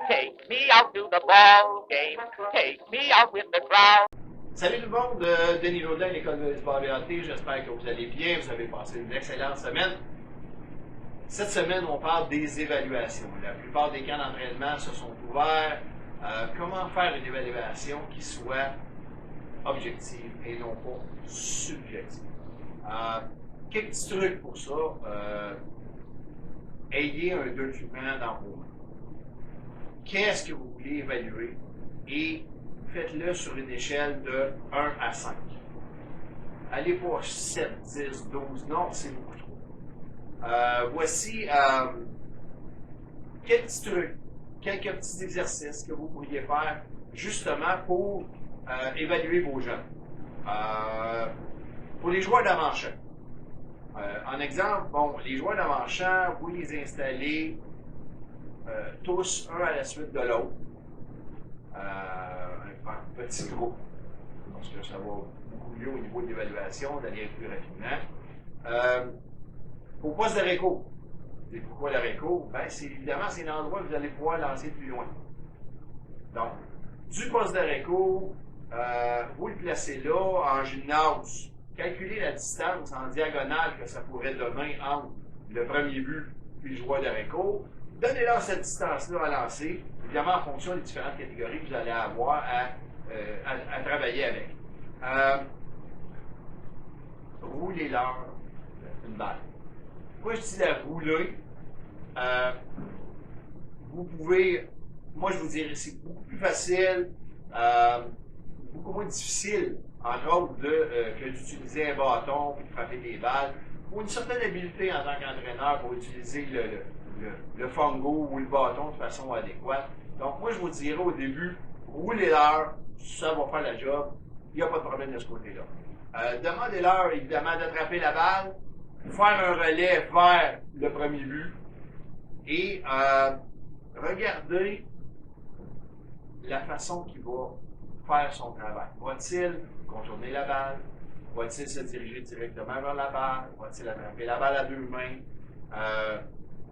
Take me out to the ball game. Take me out with the crowd. Salut tout le monde, Denis Laudin, l'École de baseball BAT. J'espère que vous allez bien, vous avez passé une excellente semaine. Cette semaine, on parle des évaluations. La plupart des camps d'entraînement se sont ouverts. Comment faire une évaluation qui soit objective et non pas subjective. Quelques petits trucs pour ça. Ayez un document dans vos mains. Qu'est-ce que vous voulez évaluer et faites-le sur une échelle de 1 à 5. Allez pas 7, 10, 12, non, c'est beaucoup trop. Voici quelques petits trucs, quelques petits exercices que vous pourriez faire justement pour évaluer vos jeunes. Pour les joueurs d'avant-champ. En exemple, les joueurs d'avant-champ, vous les installez tous un à la suite de l'autre. Un petit groupe. Parce que ça va beaucoup mieux au niveau de l'évaluation, d'aller plus rapidement. Au poste de réco. Et pourquoi le réco? Évidemment, c'est l'endroit où vous allez pouvoir lancer plus loin. Donc, du poste de réco, vous le placez là en gymnase. Calculez la distance en diagonale que ça pourrait donner entre le premier but et le joueur de réco. Donnez-leur cette distance-là à lancer, évidemment en fonction des différentes catégories que vous allez avoir à travailler avec. Roulez-leur une balle. Pourquoi je dis la rouler? Vous pouvez, moi je vous dirais, c'est beaucoup plus facile, beaucoup moins difficile, entre autres, que d'utiliser un bâton pour frapper des balles, ou une certaine habileté en tant qu'entraîneur pour utiliser le fungo ou le bâton de façon adéquate. Donc, moi, je vous dirais au début, roulez-leur, ça va faire la job, il n'y a pas de problème de ce côté-là. Demandez-leur, évidemment, d'attraper la balle, faire un relais vers le premier but et regardez la façon qu'il va faire son travail. Va-t-il contourner la balle? Va-t-il se diriger directement vers la balle? Va-t-il attraper la balle à deux mains?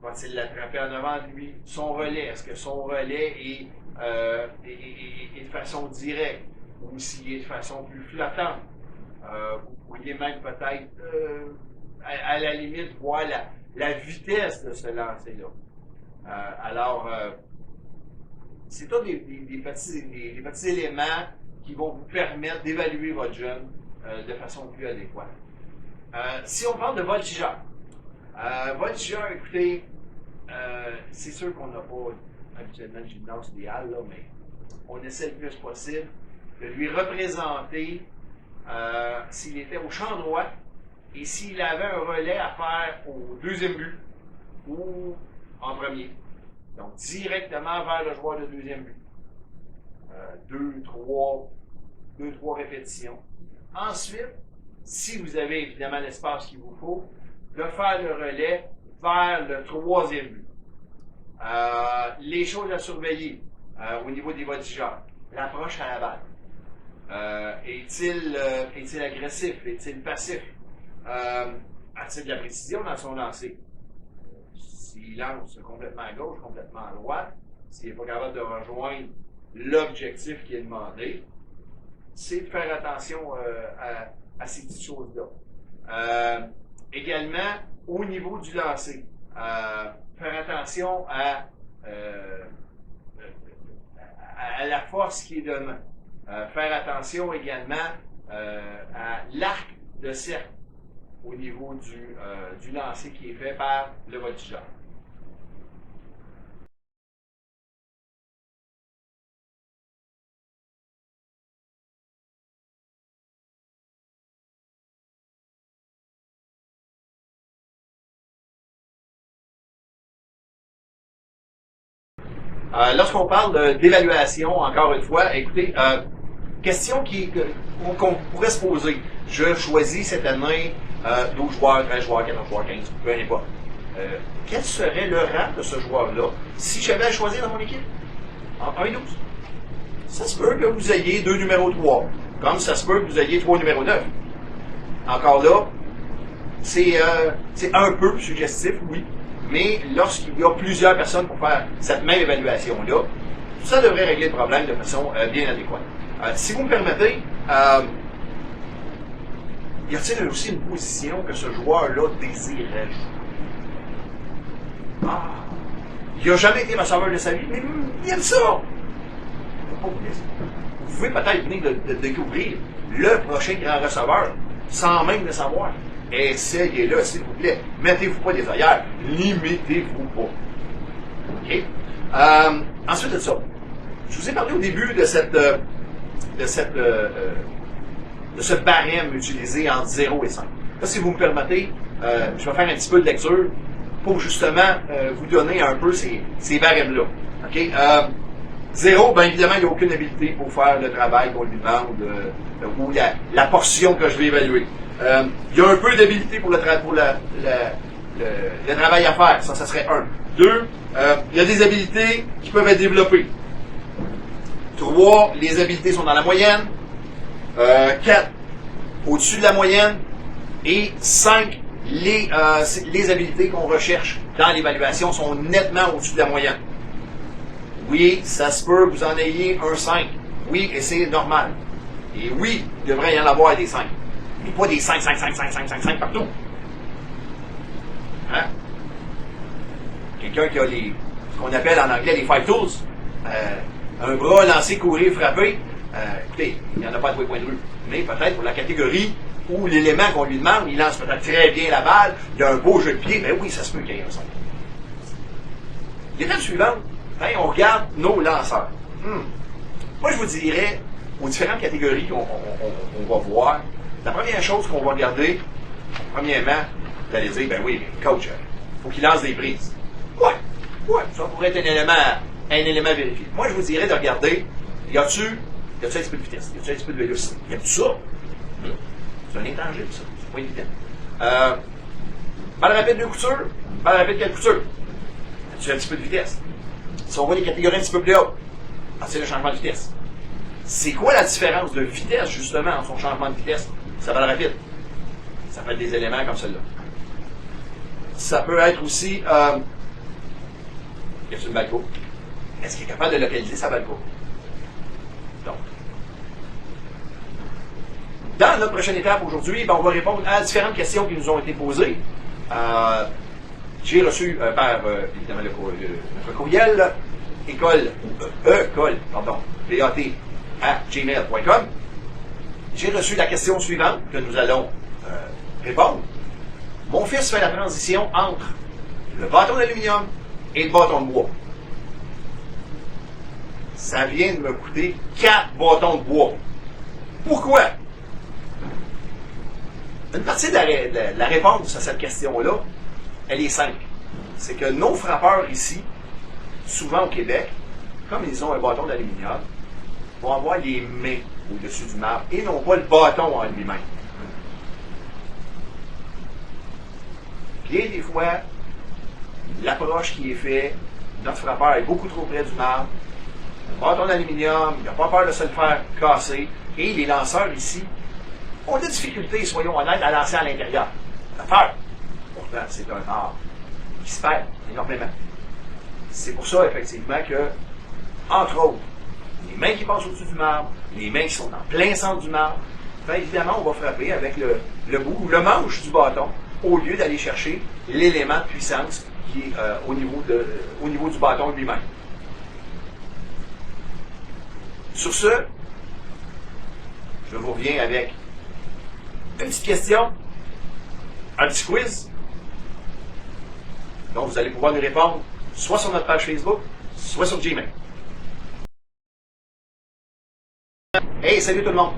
Va-t-il l'attraper en avant de lui? Son relais, est-ce que son relais est de façon directe ou s'il est de façon plus flottante? Vous pourriez même peut-être, à la limite, voir la vitesse de ce lancer-là. C'est tous des petits éléments qui vont vous permettre d'évaluer votre jeune de façon plus adéquate. Si on parle de voltigeur, écoutez, c'est sûr qu'on n'a pas habituellement le gymnase idéal, là, mais on essaie le plus possible de lui représenter s'il était au champ droit et s'il avait un relais à faire au deuxième but ou en premier. Donc, directement vers le joueur de deuxième but. Deux, trois répétitions. Ensuite, si vous avez évidemment l'espace qu'il vous faut, de faire le relais vers le troisième but. Les choses à surveiller au niveau des voltigeurs. L'approche à la balle. Est-il agressif? Est-il passif? A-t-il de la précision dans son lancer? S'il lance complètement à gauche, complètement à droite, s'il n'est pas capable de rejoindre l'objectif qui est demandé, c'est de faire attention à ces petites choses-là. Également, au niveau du lancer, faire attention à la force qui est donnée. Faire attention également à l'arc de cercle au niveau du lancer qui est fait par le voltigeur. Lorsqu'on parle d'évaluation, encore une fois, écoutez, question qu'on pourrait se poser. Je choisis cette année 12 joueurs, 13 joueurs, 14 joueurs, 15, peu importe. Quel serait le rang de ce joueur-là si j'avais à choisir dans mon équipe? En 1 et 12. Ça se peut que vous ayez 2 numéros 3, comme ça se peut que vous ayez 3 numéros 9. Encore là, c'est un peu suggestif, oui, mais lorsqu'il y a plusieurs personnes pour faire cette même évaluation-là, ça devrait régler le problème de façon bien adéquate. Si vous me permettez, y a-t-il aussi une position que ce joueur-là désirait jouer? Ah, il n'a jamais été receveur de sa vie, mais il aime ça! Vous pouvez peut-être venir de découvrir le prochain grand receveur sans même le savoir. Essayez-le, s'il vous plaît. Mettez-vous pas des ailleurs. Limitez-vous pas. OK? Ensuite de ça, je vous ai parlé au début de ce barème utilisé entre 0 et 5. Là, si vous me permettez, je vais faire un petit peu de lecture pour justement vous donner un peu ces barèmes-là. OK? 0, bien évidemment, il n'y a aucune habilité pour faire le travail qu'on lui demande ou la portion que je vais évaluer. Il y a un peu d'habilité pour le travail à faire. Ça serait 1. 2, il y a des habilités qui peuvent être développées. 3, les habilités sont dans la moyenne. 4, au-dessus de la moyenne. Et 5, les habilités qu'on recherche dans l'évaluation sont nettement au-dessus de la moyenne. Oui, ça se peut que vous en ayez un 5. Oui, et c'est normal. Et oui, il devrait y en avoir des 5. Mais pas des 5 partout. Hein? Quelqu'un qui a ce qu'on appelle en anglais les 5 tools, un bras, lancer, courir, frapper, écoutez, il n'y en a pas de point de rue. Mais peut-être pour la catégorie où l'élément qu'on lui demande, il lance peut-être très bien la balle, il a un beau jeu de pied, mais oui, ça se peut qu'il y ait un 5. L'étape suivante, on regarde nos lanceurs. Moi, je vous dirais, aux différentes catégories qu'on va voir, la première chose qu'on va regarder, premièrement, vous allez dire, ben oui, coach, il faut qu'il lance des prises. Ouais, ça pourrait être un élément vérifié. Moi, je vous dirais de regarder, y a-tu un petit peu de vitesse, y a-tu un petit peu de vélocité, y a-tu ça? C'est un intangible, ça, c'est pas évident. Balle rapide de couture, balle rapide quelle couture? Y a-tu un petit peu de vitesse? Si on voit les catégories un petit peu plus hautes, c'est le changement de vitesse. C'est quoi la différence de vitesse, justement, entre son changement de vitesse et sa balle rapide? Ça peut être des éléments comme celle-là. Ça peut être aussi, y a-t-il une balle courte? Est-ce qu'il est capable de localiser sa balle courte? Donc, dans notre prochaine étape aujourd'hui, on va répondre à différentes questions qui nous ont été posées. J'ai reçu par, évidemment, notre courriel, bat@gmail.com. J'ai reçu la question suivante que nous allons répondre. Mon fils fait la transition entre le bâton d'aluminium et le bâton de bois. Ça vient de me coûter 4 bâtons de bois. Pourquoi? Une partie de la réponse à cette question-là, elle est simple. C'est que nos frappeurs ici, souvent au Québec, comme ils ont un bâton d'aluminium, vont avoir les mains au-dessus du marbre et non pas le bâton en lui-même. Bien des fois, l'approche qui est faite, notre frappeur est beaucoup trop près du marbre, le bâton d'aluminium, il n'a pas peur de se le faire casser, et les lanceurs ici ont des difficultés, soyons honnêtes, à lancer à l'intérieur. L'affaire, pourtant, c'est un art qui se perd énormément. C'est pour ça, effectivement, que, entre autres, les mains qui passent au-dessus du marbre, les mains qui sont en plein centre du marbre, bien évidemment, on va frapper avec le bout ou le manche du bâton, au lieu d'aller chercher l'élément de puissance qui est au niveau du bâton lui-même. Sur ce, je vous reviens avec une petite question, un petit quiz. Donc, vous allez pouvoir nous répondre soit sur notre page Facebook, soit sur Gmail. Hey, salut tout le monde!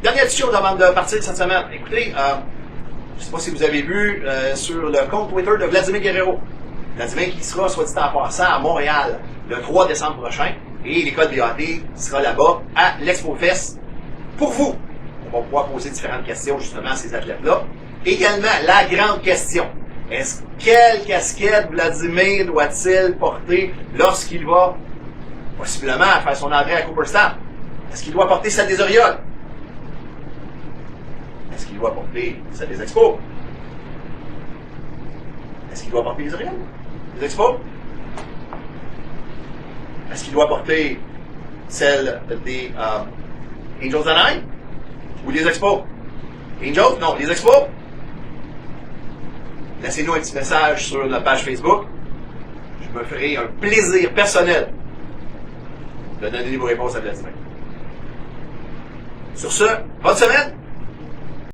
Dernière édition avant de partir cette semaine. Écoutez, je ne sais pas si vous avez vu sur le compte Twitter de Vladimir Guerrero. Vladimir qui sera, soit dit en passant, à Montréal le 3 décembre prochain. Et l'école BAT sera là-bas à l'Expo Fest pour vous. On va pouvoir poser différentes questions justement à ces athlètes-là. Également, la grande question. Quelle casquette Vladimir doit-il porter lorsqu'il va possiblement faire son entrée à Cooperstown? Est-ce qu'il doit porter celle des Orioles? Est-ce qu'il doit porter celle des Expos? Est-ce qu'il doit porter les Oriels? Les Expos? Est-ce qu'il doit porter celle des Angels and I? Ou les Expos? Angels? Non, les Expos? Laissez-nous un petit message sur notre page Facebook. Je me ferai un plaisir personnel de donner vos réponses à Vladimir. Sur ce, bonne semaine!